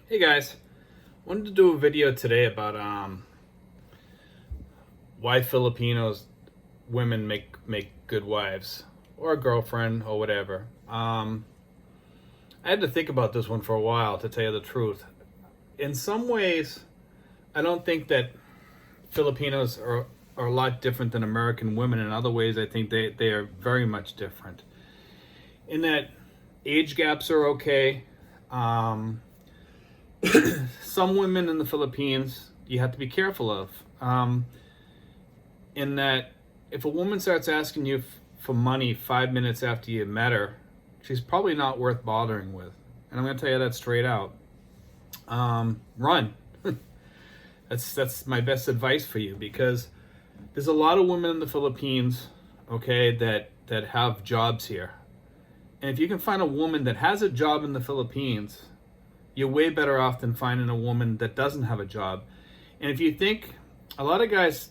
Hey guys, wanted to do a video today about why Filipinos women make good wives or a girlfriend or whatever. I had to think about this one for a while, to tell you the truth. In some ways, I don't think that Filipinos are a lot different than American women. In other ways, I think they are very much different. In that age gaps are okay. Some women in the Philippines you have to be careful of. In that, if a woman starts asking you for money 5 minutes after you met her, she's probably not worth bothering with. And I'm going to tell you that straight out. Run. That's my best advice for you, because there's a lot of women in the Philippines, okay, that have jobs here. And if you can find a woman that has a job in the Philippines, you're way better off than finding a woman that doesn't have a job. And if you think, a lot of guys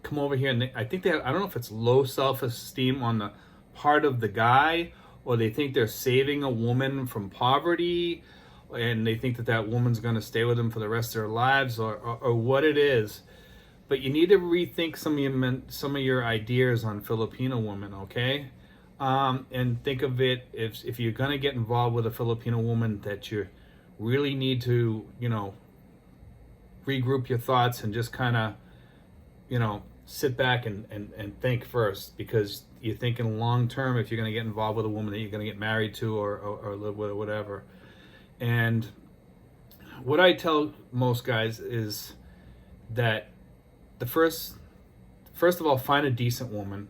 come over here and I think I don't know if it's low self-esteem on the part of the guy, or they think they're saving a woman from poverty, and they think that woman's going to stay with them for the rest of their lives, or what it is. But you need to rethink some of your ideas on Filipino women, okay? And think of it, if you're going to get involved with a Filipino woman, that you really need to, regroup your thoughts and just kind of, sit back and think first, because you're thinking long term if you're going to get involved with a woman that you're going to get married to or live with or whatever. And what I tell most guys is that first of all, find a decent woman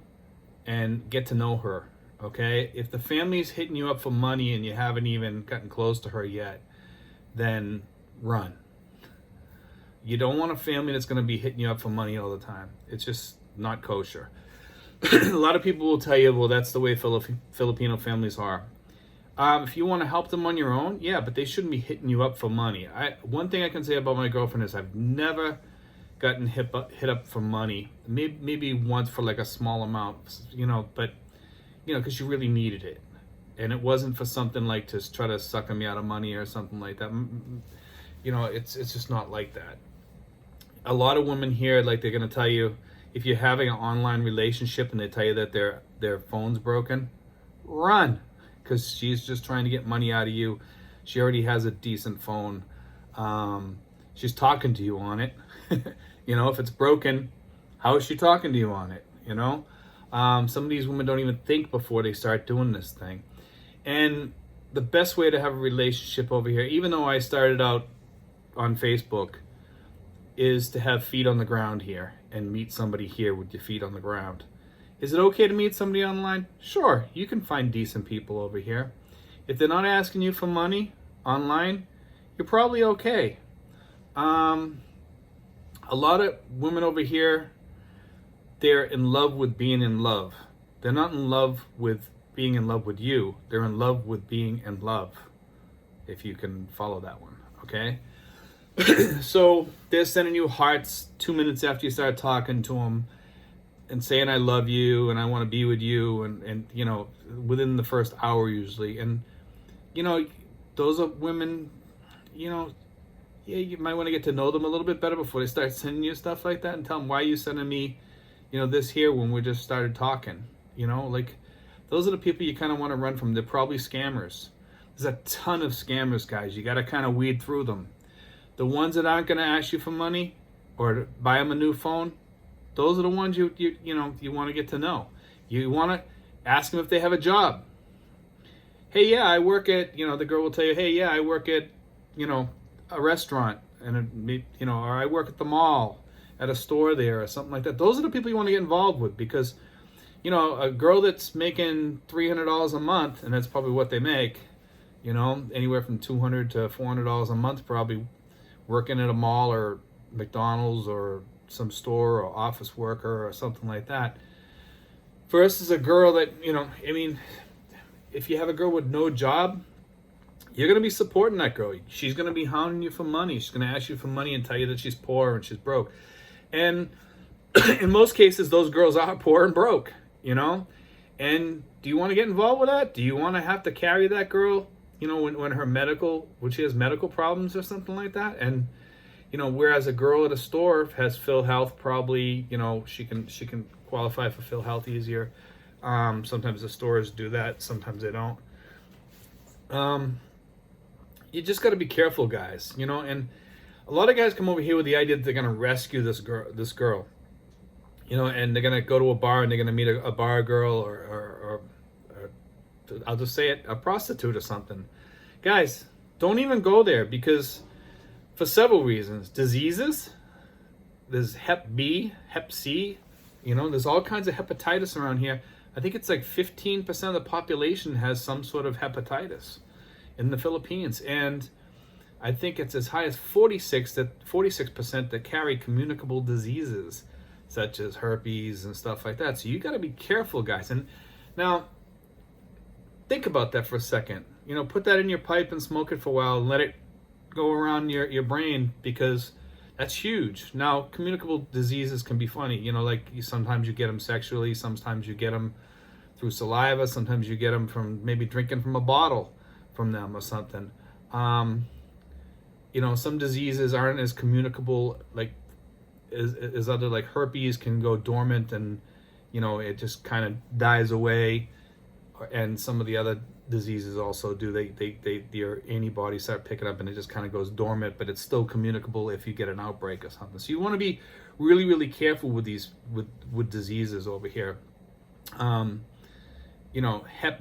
and get to know her, okay? If the family's hitting you up for money and you haven't even gotten close to her yet, then run. You don't want a family that's going to be hitting you up for money all the time. It's just not kosher. A lot of people will tell you, well, that's the way Filipino families are. If you want to help them on your own, yeah, but they shouldn't be hitting you up for money. One thing I can say about my girlfriend is I've never gotten hit up for money. Maybe once for like a small amount, but because you really needed it. And it wasn't for something like to try to suck me out of money or something like that. It's just not like that. A lot of women here, like, they're going to tell you, if you're having an online relationship and they tell you that their phone's broken, run, because she's just trying to get money out of you. She already has a decent phone. She's talking to you on it. If it's broken, how is she talking to you on it? Some of these women don't even think before they start doing this thing. And the best way to have a relationship over here, even though I started out on Facebook, is to have feet on the ground here and meet somebody here with your feet on the ground. Is it okay to meet somebody online? Sure, you can find decent people over here. If they're not asking you for money online, you're probably okay. A lot of women over here, they're in love with being in love. They're not in love with being in love with you. They're in love with being in love, if you can follow that one, okay? So they're sending you hearts 2 minutes after you start talking to them and saying, I love you and I want to be with you, and within the first hour usually. And those are women, yeah, you might want to get to know them a little bit better before they start sending you stuff like that, and tell them, why are you sending me this here when we just started talking? Those are the people you kind of want to run from. They're probably scammers. There's a ton of scammers, guys. You got to kind of weed through them. The ones that aren't going to ask you for money or to buy them a new phone, those are the ones you want to get to know. You want to ask them if they have a job. Hey, yeah, I work at, the girl will tell you, hey, yeah, I work at, a restaurant, and or I work at the mall, at a store there, or something like that. Those are the people you want to get involved with, because a girl that's making $300 a month, and that's probably what they make, anywhere from $200 to $400 a month, probably working at a mall or McDonald's or some store, or office worker or something like that, versus a girl that, if you have a girl with no job, you're going to be supporting that girl. She's going to be hounding you for money. She's going to ask you for money and tell you that she's poor and she's broke. And in most cases, those girls are poor and broke, And do you want to get involved with that? Do you want to have to carry that girl, when she has medical problems or something like that. And whereas a girl at a store has PhilHealth, probably she can qualify for PhilHealth easier. Sometimes the stores do that, sometimes they don't. You just got to be careful, guys. And a lot of guys come over here with the idea that they're going to rescue this girl, and they're going to go to a bar and they're going to meet a bar girl or I'll just say it, a prostitute or something. Guys, don't even go there, because for several reasons. Diseases, there's Hep B, Hep C, there's all kinds of hepatitis around here. I think it's like 15% of the population has some sort of hepatitis in the Philippines. And I think it's as high as 46% that carry communicable diseases, such as herpes and stuff like that. So you got to be careful, guys. And now, think about that for a second. Put that in your pipe and smoke it for a while and let it go around your brain, because that's huge. Now, communicable diseases can be funny. Like sometimes you get them sexually, sometimes you get them through saliva, sometimes you get them from maybe drinking from a bottle from them or something. Some diseases aren't as communicable, like as other, like herpes can go dormant and it just kind of dies away, and some of the other diseases also do. Your antibodies start picking up and it just kind of goes dormant, but it's still communicable if you get an outbreak or something. So you want to be really, really careful with these with diseases over here. Hep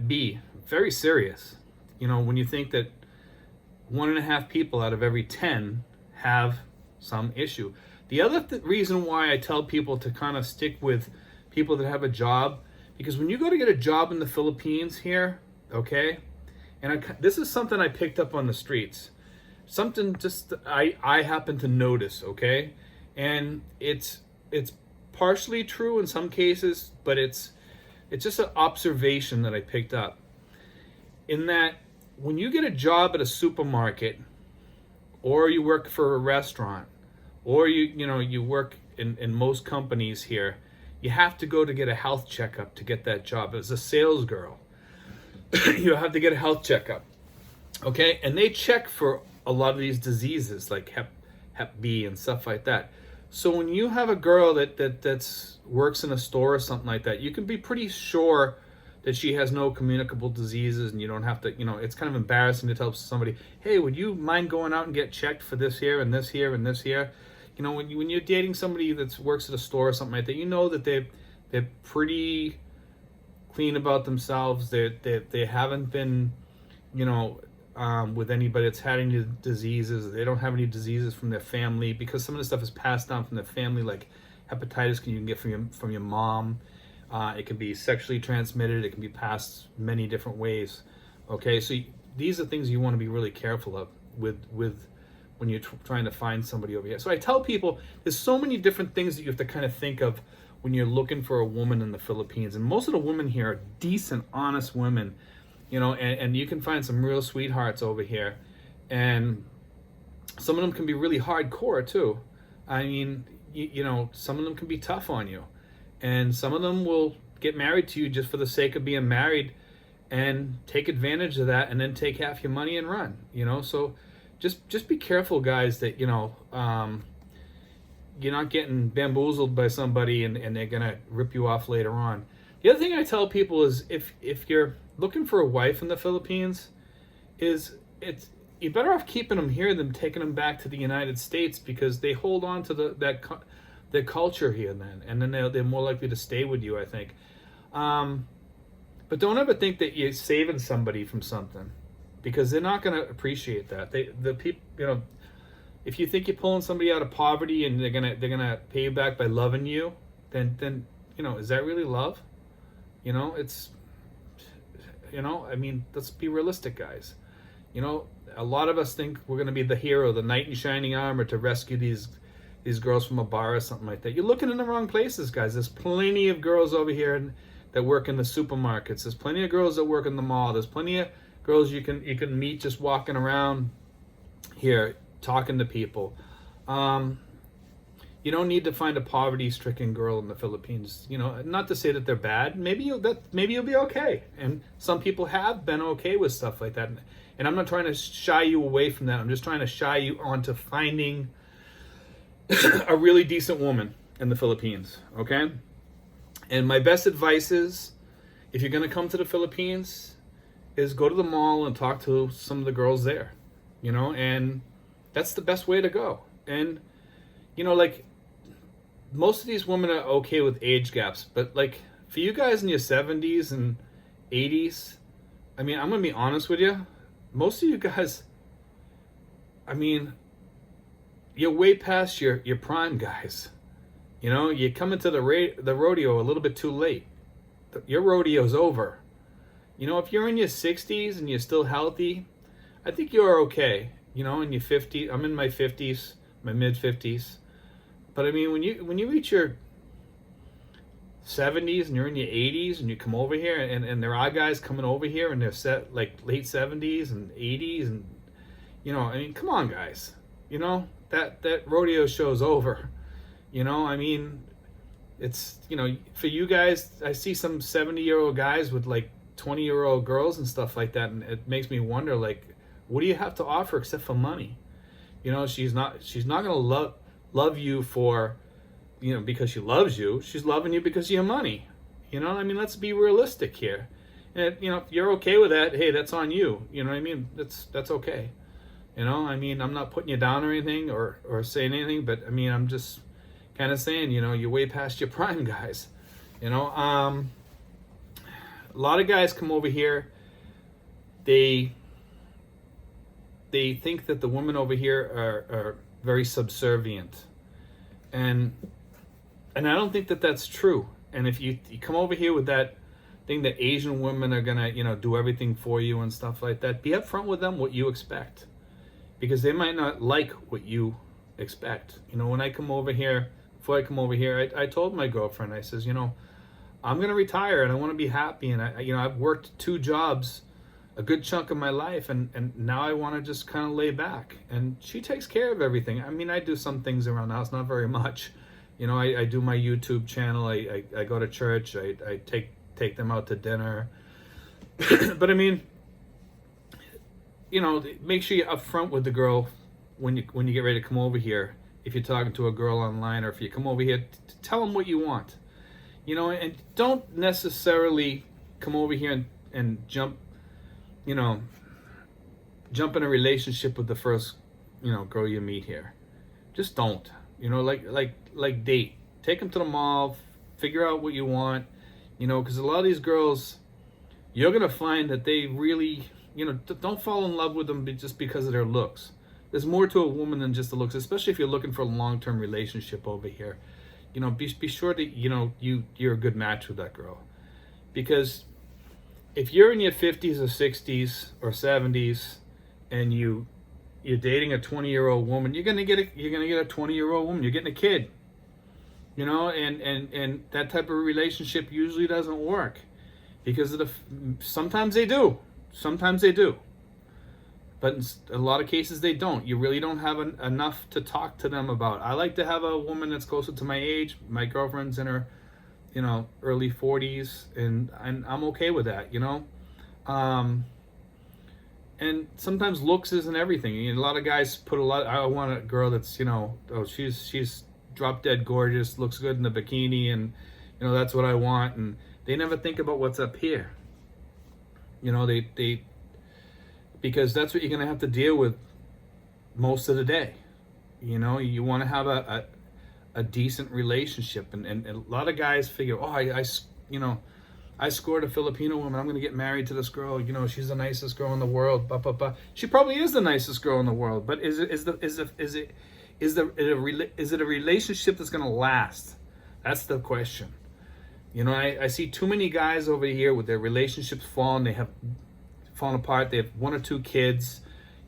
B, very serious. When you think that 1.5 people out of every 10 have some issue. The other reason why I tell people to kind of stick with people that have a job, because when you go to get a job in the Philippines here, okay, and this is something I picked up on the streets, something just I happen to notice, okay, and it's partially true in some cases, but it's just an observation that I picked up, in that when you get a job at a supermarket, or you work for a restaurant, or you work in most companies here, you have to go to get a health checkup to get that job. As a sales girl, you have to get a health checkup, okay? And they check for a lot of these diseases like Hep B and stuff like that. So when you have a girl that works in a store or something like that, you can be pretty sure that she has no communicable diseases, and you don't have to, it's kind of embarrassing to tell somebody, hey, would you mind going out and get checked for this here and this here and this here? When you're dating somebody that works at a store or something like that, that they're pretty clean about themselves. They haven't been, with anybody that's had any diseases. They don't have any diseases from their family, because some of the stuff is passed down from their family, like hepatitis you can get from your mom. It can be sexually transmitted. It can be passed many different ways. Okay, so these are things you want to be really careful of with when you're trying to find somebody over here. So I tell people there's so many different things that you have to kind of think of when you're looking for a woman in the Philippines. And most of the women here are decent, honest women, and you can find some real sweethearts over here. And some of them can be really hardcore too. I mean, some of them can be tough on you. And some of them will get married to you just for the sake of being married and take advantage of that, and then take half your money and run, So just be careful, guys, that, you're not getting bamboozled by somebody and they're going to rip you off later on. The other thing I tell people is if you're looking for a wife in the Philippines, you're better off keeping them here than taking them back to the United States, because they hold on to their culture here then, and then they're more likely to stay with you, I think. But don't ever think that you're saving somebody from something, because they're not going to appreciate that. The people, if you think you're pulling somebody out of poverty and they're gonna pay you back by loving you, then is that really love? It's I mean, let's be realistic, guys. A lot of us think we're gonna be the hero, the knight in shining armor, to rescue these girls from a bar or something like that. You're looking in the wrong places, guys. There's plenty of girls over here that work in the supermarkets. There's plenty of girls that work in the mall. There's plenty of girls you can meet just walking around here talking to people. You don't need to find a poverty-stricken girl in the Philippines. Not to say that they're bad. Maybe you'll be okay. And some people have been okay with stuff like that. And I'm not trying to shy you away from that. I'm just trying to shy you onto finding a really decent woman in the Philippines, okay? And my best advice is, if you're going to come to the Philippines, is go to the mall and talk to some of the girls there, and that's the best way to go. And, like, most of these women are okay with age gaps, but, like, for you guys in your 70s and 80s, I mean, I'm going to be honest with you, most of you guys, I mean, you're way past your prime, guys. You come into the rodeo a little bit too late. Your rodeo's over. If you're in your 60s and you're still healthy, I think you're okay. In your 50s, I'm in my 50s, my mid 50s. But I mean, when you reach your 70s and you're in your 80s and you come over here, and there are guys coming over here and they're set like late 70s and 80s, and I mean, come on, guys. That rodeo show's over. I mean, it's, for you guys, I see some 70-year-old guys with like 20-year-old girls and stuff like that, and it makes me wonder, like, what do you have to offer except for money? She's not gonna love you for, because she loves you. She's loving you because of your money. I mean, let's be realistic here. And if you're okay with that, hey, that's on you. You know what I mean? That's okay. I mean, I'm not putting you down or anything or saying anything, but I mean, I'm just kind of saying, you're way past your prime, guys. A lot of guys come over here, they think that the women over here are very subservient, and I don't think that that's true. And if you come over here with that thing that Asian women are gonna do everything for you and stuff like that, be upfront with them what you expect, because they might not like what you expect. When I come over here, before I come over here, I told my girlfriend, I says, I'm going to retire and I want to be happy. And I've worked 2 jobs a good chunk of my life, and now I want to just kind of lay back. And she takes care of everything. I mean, I do some things around the house, not very much. I do my YouTube channel. I go to church. I take them out to dinner. But I mean, make sure you're upfront with the girl when you get ready to come over here. If you're talking to a girl online, or if you come over here, tell them what you want. And don't necessarily come over here and jump in a relationship with the first, girl you meet here. Just don't. Like date. Take them to the mall. Figure out what you want. Because a lot of these girls, you're gonna find that they really, don't fall in love with them just because of their looks. There's more to a woman than just the looks, especially if you're looking for a long-term relationship over here. Be sure that you're a good match with that girl, because if you're in your 50s or 60s or 70s and you're dating a 20-year-old woman, you're gonna get a 20-year-old woman. You're getting a kid, and that type of relationship usually doesn't work, because sometimes they do, but in a lot of cases they don't. You really don't have enough to talk to them about. I like to have a woman that's closer to my age. My girlfriend's in her, early 40s, and I'm okay with that, and sometimes looks isn't everything. A lot of guys put I want a girl that's, she's drop dead gorgeous, looks good in the bikini, and, that's what I want. And they never think about what's up here. Because that's what you're going to have to deal with most of the day. You want to have a decent relationship. And a lot of guys figure, I scored a Filipino woman, I'm going to get married to this girl. She's the nicest girl in the world. Blah, blah, blah. She probably is the nicest girl in the world. But is it a relationship that's going to last? That's the question. I see too many guys over here with their relationships falling. They have fallen apart. They have 1 or 2 kids,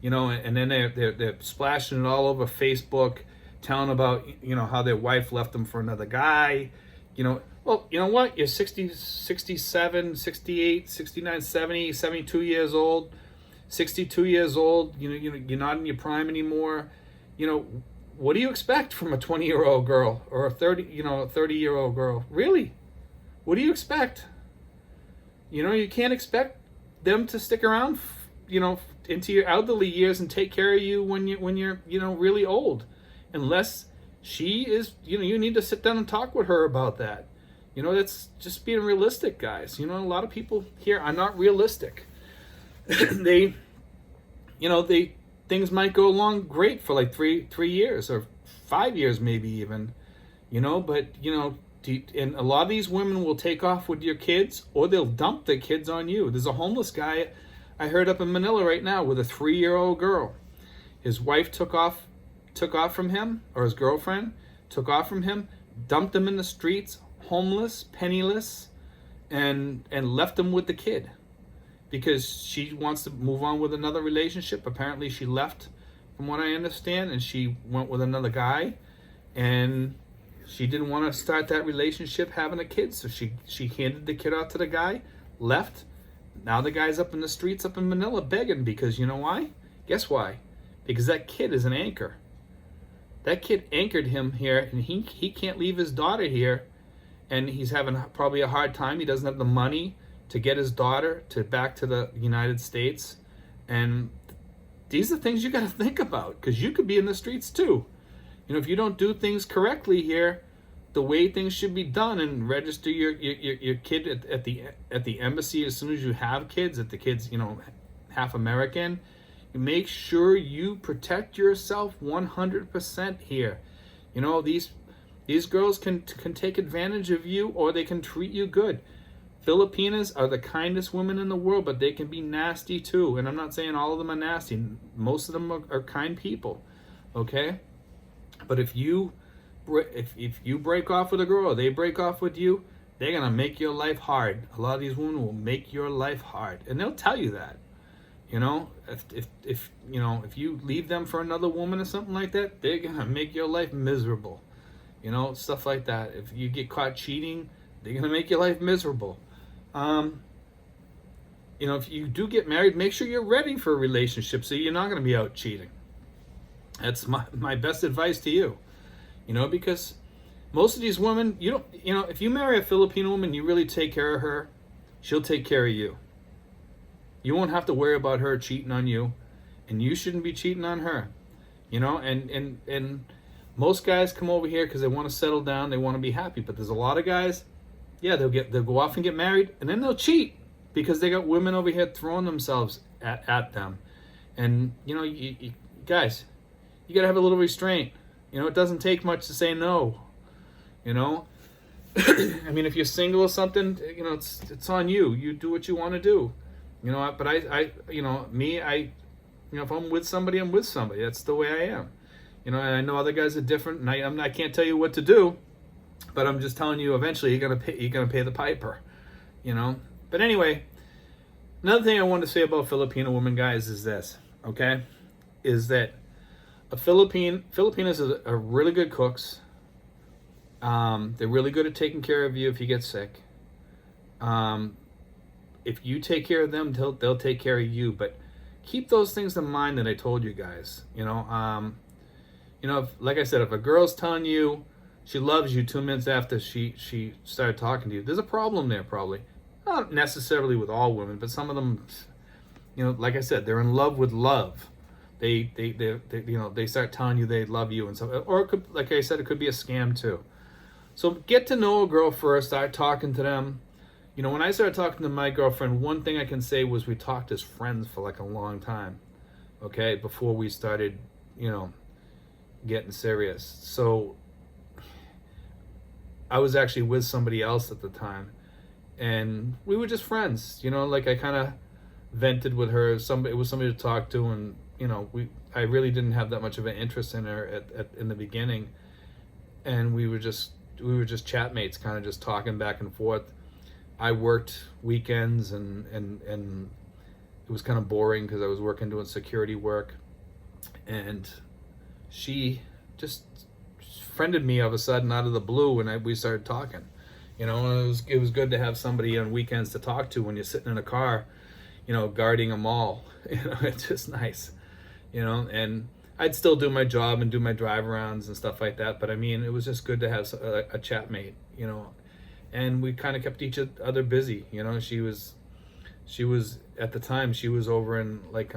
and then they're splashing it all over Facebook, telling about how their wife left them for another guy. Well, you know what? You're 60, 67, 68, 69, 70, 72 years old, 62 years old. You're not in your prime anymore. What do you expect from a 20-year-old girl or a 30-year-old girl? Really? What do you expect? You can't expect them to stick around, into your elderly years and take care of you when you're really old, unless she is, you need to sit down and talk with her about that. That's just being realistic, guys. A lot of people here are not realistic. they things might go along great for like 3 years or 5 years, maybe even, but and a lot of these women will take off with your kids, or they'll dump their kids on you. There's a homeless guy I heard up in Manila right now with a 3-year-old girl. His wife took off from him, or his girlfriend took off from him, dumped him in the streets, homeless, penniless, and left him with the kid because she wants to move on with another relationship. Apparently she left, from what I understand, and she went with another guy, and she didn't want to start that relationship having a kid, so she handed the kid out to the guy, left. Now the guy's up in the streets up in Manila begging, because you know why? Guess why? Because that kid is an anchor. That kid anchored him here, and he can't leave his daughter here, and he's having probably a hard time. He doesn't have the money to get his daughter back to the United States. And these are things you got to think about, because you could be in the streets too. If you don't do things correctly here, the way things should be done, and register your kid at the embassy as soon as you have kids, if the kid's half American, make sure you protect yourself 100% here. These girls can take advantage of you, or they can treat you good. Filipinas are the kindest women in the world, but they can be nasty too. And I'm not saying all of them are nasty. Most of them are kind people. Okay? But if you break off with a girl, or they break off with you, they're gonna make your life hard. A lot of these women will make your life hard, and they'll tell you that. If you leave them for another woman or something like that, they're gonna make your life miserable. Stuff like that. If you get caught cheating, they're gonna make your life miserable. If you do get married, make sure you're ready for a relationship, so you're not gonna be out cheating. That's my best advice to you. Because most of these women, if you marry a Filipino woman, you really take care of her, she'll take care of you. You won't have to worry about her cheating on you, and you shouldn't be cheating on her. And most guys come over here because they want to settle down, they want to be happy. But there's a lot of guys, they'll go off and get married, and then they'll cheat because they got women over here throwing themselves at them. And you guys, you gotta have a little restraint. It doesn't take much to say no. I mean, if you're single or something, it's on you. You do what you want to do. But if I'm with somebody, I'm with somebody. That's the way I am. And I know other guys are different, and I can't tell you what to do, but I'm just telling you, eventually you're gonna pay the piper. But anyway, another thing I want to say about Filipino women, guys, is this. Okay, is that Filipinas are really good cooks. They're really good at taking care of you if you get sick. If you take care of them, they'll take care of you. But keep those things in mind that I told you guys. Like I said, if a girl's telling you she loves you 2 minutes after she started talking to you, there's a problem there, probably. Not necessarily with all women, but some of them, like I said, they're in love with love. They start telling you they love you and stuff. Or it could, like I said, it could be a scam too. So get to know a girl first. Start talking to them. When I started talking to my girlfriend, one thing I can say was we talked as friends for like a long time. Okay, before we started, getting serious. So I was actually with somebody else at the time, and we were just friends. Like I kind of vented with her. It was somebody to talk to, and I really didn't have that much of an interest in her in the beginning, and we were just chatmates, kind of just talking back and forth. I worked weekends, and it was kind of boring because I was doing security work, and she just friended me all of a sudden out of the blue, and we started talking. It was good to have somebody on weekends to talk to when you're sitting in a car, guarding a mall. It's just nice. And I'd still do my job and do my drive arounds and stuff like that. But I mean, it was just good to have a chat mate, and we kind of kept each other busy. She was She was at the time she was over in like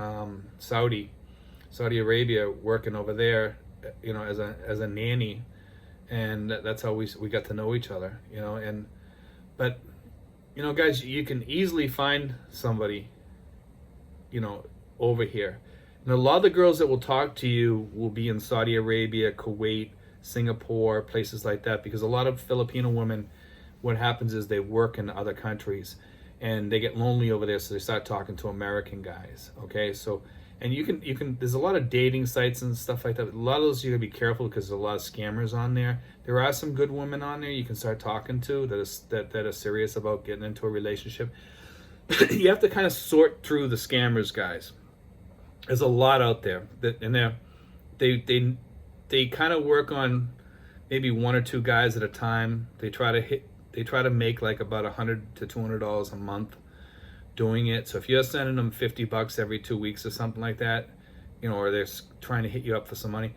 Saudi Arabia working over there, as a nanny, and that's how we got to know each other, and but guys, you can easily find somebody, over here. And a lot of the girls that will talk to you will be in Saudi Arabia, Kuwait, Singapore, places like that, because a lot of Filipino women, what happens is they work in other countries and they get lonely over there, so they start talking to American guys. Okay, so and you can there's a lot of dating sites and stuff like that. A lot of those you gotta be careful because there's a lot of scammers on there. There are some good women on there you can start talking to that are serious about getting into a relationship. You have to kind of sort through the scammers, guys. There's a lot out there they kind of work on maybe one or two guys at a time. They try to make like about $100 to $200 a month doing it. So if you're sending them $50 every 2 weeks or something like that, or they're trying to hit you up for some money,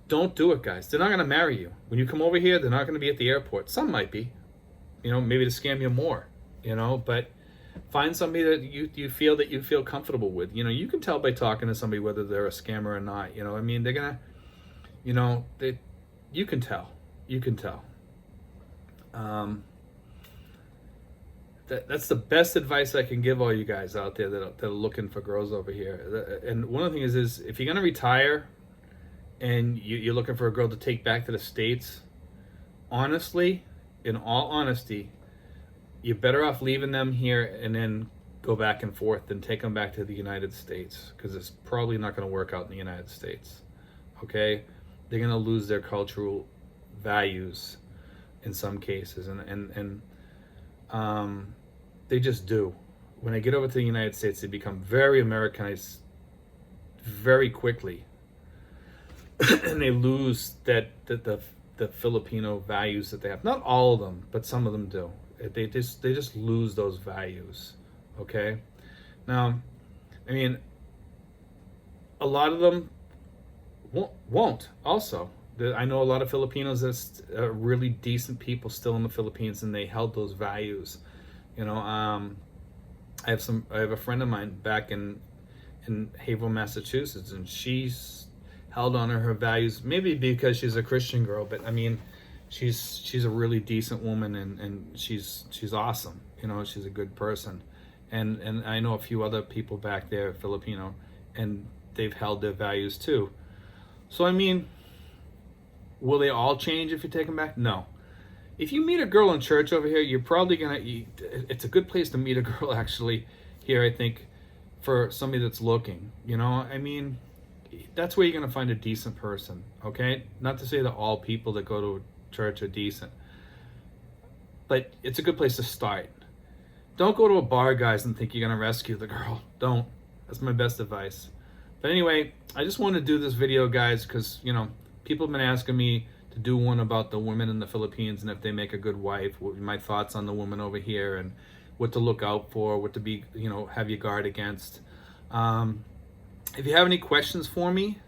don't do it, guys. They're not going to marry you. When you come over here, they're not going to be at the airport. Some might be, maybe to scam you more, but find somebody that you feel comfortable with. You can tell by talking to somebody whether they're a scammer or not. They're gonna, you can tell. That's the best advice I can give all you guys out there that are looking for girls over here. And one of the things is if you're gonna retire and you're looking for a girl to take back to the States, honestly, in all honesty, you're better off leaving them here and then go back and forth than take them back to the United States, because it's probably not going to work out in the United States. Okay, they're going to lose their cultural values in some cases, and they just do. When they get over to the United States, they become very Americanized very quickly, and they lose the Filipino values that they have. Not all of them, but some of them do. They just lose those values. Okay, now, a lot of them won't. Also, I know a lot of Filipinos that are really decent people still in the Philippines, and they held those values. I have a friend of mine back in Haverhill, Massachusetts, and she's held on to her values. Maybe because she's a Christian girl, but she's a really decent woman, and she's awesome. She's a good person, and I know a few other people back there, Filipino, and they've held their values too. So will they all change if you take them back? No. If you meet a girl in church over here, you're probably it's a good place to meet a girl actually here, I think, for somebody that's looking. That's where you're gonna find a decent person. Okay, not to say that all people that go to church are decent, but it's a good place to start. Don't go to a bar, guys, and think you're gonna rescue the girl. Don't. That's my best advice. But anyway, I just wanted to do this video, guys, because people have been asking me to do one about the women in the Philippines and if they make a good wife, my thoughts on the women over here and what to look out for, what to be, have your guard against. If you have any questions for me,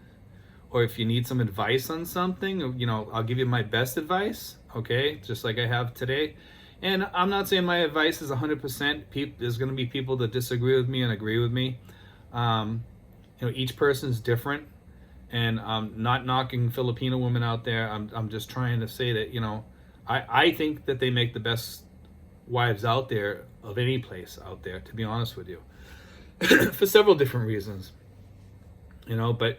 or if you need some advice on something, I'll give you my best advice, okay? Just like I have today. And I'm not saying my advice is 100%. There's going to be people that disagree with me and agree with me. Each person's different. And I'm not knocking Filipino women out there. I'm just trying to say that, I think that they make the best wives out there of any place out there, to be honest with you. For several different reasons. But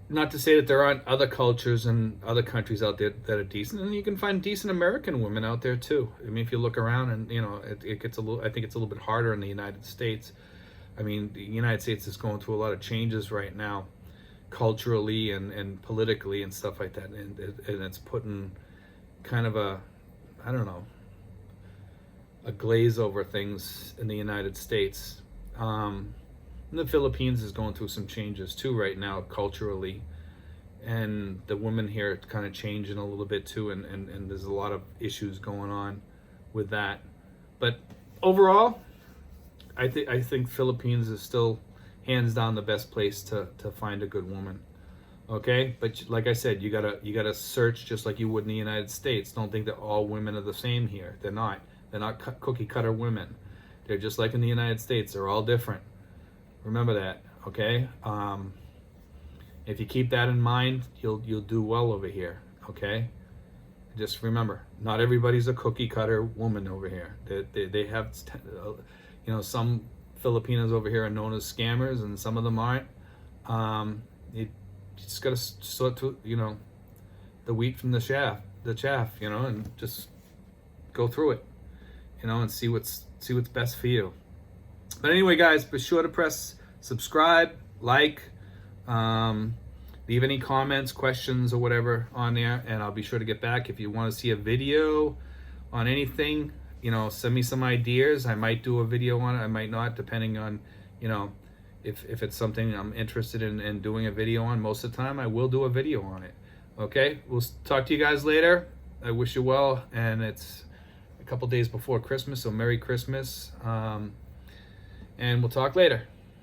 not to say that there aren't other cultures and other countries out there that are decent, and you can find decent American women out there too. If you look around, and it gets a little. I think it's a little bit harder in the United States. The United States is going through a lot of changes right now, culturally and politically and stuff like that, and it's putting kind of a glaze over things in the United States. And the Philippines is going through some changes too right now culturally, and the women here are kind of changing a little bit too, and there's a lot of issues going on with that. But overall, I think Philippines is still hands down the best place to find a good woman. Okay, but like I said, you gotta search just like you would in the United States. Don't think that all women are the same here. They're not. They're not cookie cutter women. They're just like in the United States. They're all different. Remember that, okay? If you keep that in mind, you'll do well over here, okay? Just remember, not everybody's a cookie cutter woman over here. They have, some Filipinas over here are known as scammers, and some of them aren't. You just gotta sort to, the wheat from the chaff, and just go through it, and see what's best for you. But anyway, guys, be sure to press subscribe, like, leave any comments, questions, or whatever on there, and I'll be sure to get back. If you want to see a video on anything, send me some ideas. I might do a video on it, I might not, depending on, if it's something I'm interested in doing a video on. Most of the time I will do a video on it. Okay, we'll talk to you guys later. I wish you well, and it's a couple days before Christmas, so Merry Christmas, and we'll talk later.